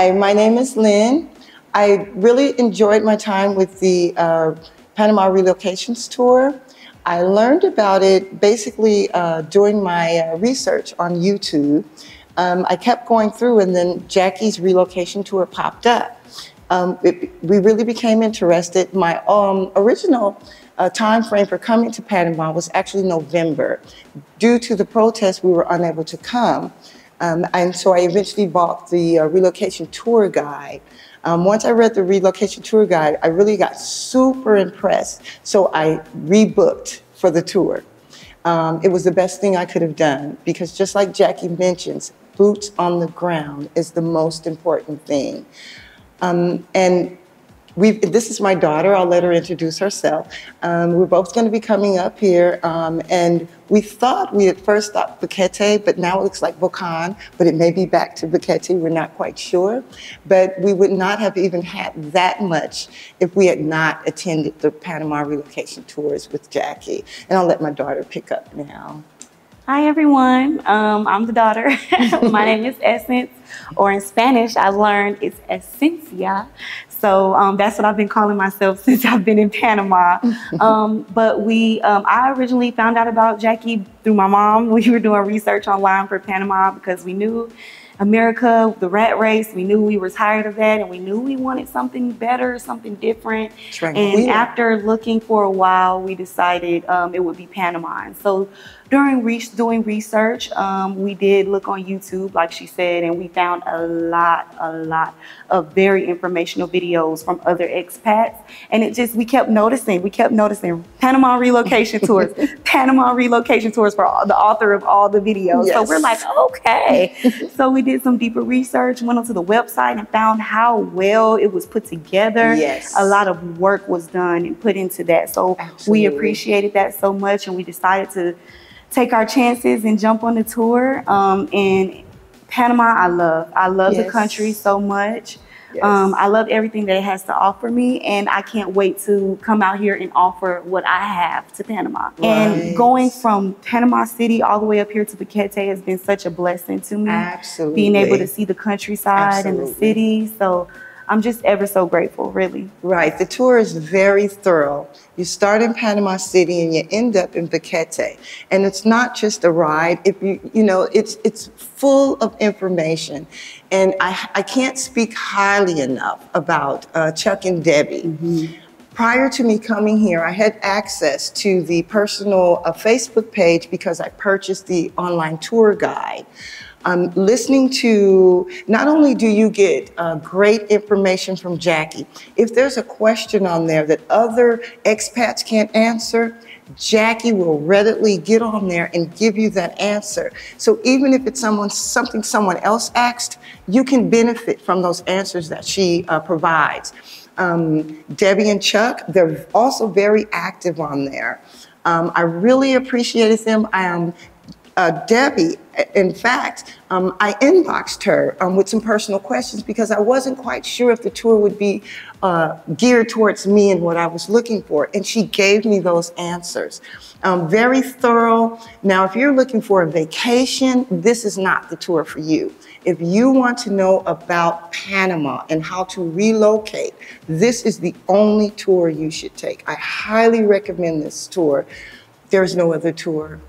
Hi, my name is Lynn. I really enjoyed my time with the Panama Relocation Tour. I learned about it basically doing my research on YouTube. I kept going through, and then Jackie's relocation tour popped up. We really became interested. My original time frame for coming to Panama was actually November. Due to the protests, we were unable to come. And so I eventually bought the relocation tour guide. Once I read the relocation tour guide, I really got super impressed. So I rebooked for the tour. It was the best thing I could have done because just like Jackie mentions, boots on the ground is the most important thing. And this is my daughter. I'll let her introduce herself. We're both going to be coming up here. And we thought we had first stopped Boquete, but now it looks like Volcan, but it may be back to Boquete. We're not quite sure. But we would not have even had that much if we had not attended the Panama Relocation Tours with Jackie. And I'll let my daughter pick up now. Hi, everyone. I'm the daughter. My name is Essence, or in Spanish, I learned it's Esencia. So that's what I've been calling myself since I've been in Panama. But I originally found out about Jackie through my mom. We were doing research online for Panama because we knew America, the rat race, we knew we were tired of that, and we knew we wanted something better, something different. And after looking for a while, we decided it would be Panama. And so during doing research, we did look on YouTube, like she said, and we found a lot of very informational videos from other expats. And we kept noticing Panama Relocation Tours, Panama Relocation Tours for the author of all the videos. Yes. So we're like, okay. So we did some deeper research, went onto the website and found how well it was put together. Yes. A lot of work was done and put into that. So we appreciated that so much, and we decided to take our chances and jump on the tour. And Panama, I love the country so much. Yes. I love everything that it has to offer me, and I can't wait to come out here and offer what I have to Panama. Right. And going from Panama City all the way up here to Boquete has been such a blessing to me. Absolutely. Being able to see the countryside and the city. So I'm just ever so grateful, really. Right. The tour is very thorough. You start in Panama City and you end up in Boquete. And it's not just a ride. It's full of information. And I can't speak highly enough about Chuck and Debbie. Mm-hmm. Prior to me coming here, I had access to the personal Facebook page because I purchased the online tour guide. Listening to, not only do you get great information from Jackie, if there's a question on there that other expats can't answer, Jackie will readily get on there and give you that answer. So even if it's something someone else asked, you can benefit from those answers that she provides. Debbie and Chuck, they're also very active on there. I really appreciated them. Debbie, in fact, I inboxed her with some personal questions because I wasn't quite sure if the tour would be geared towards me and what I was looking for. And she gave me those answers. Very thorough. Now, if you're looking for a vacation, this is not the tour for you. If you want to know about Panama and how to relocate, this is the only tour you should take. I highly recommend this tour. There's no other tour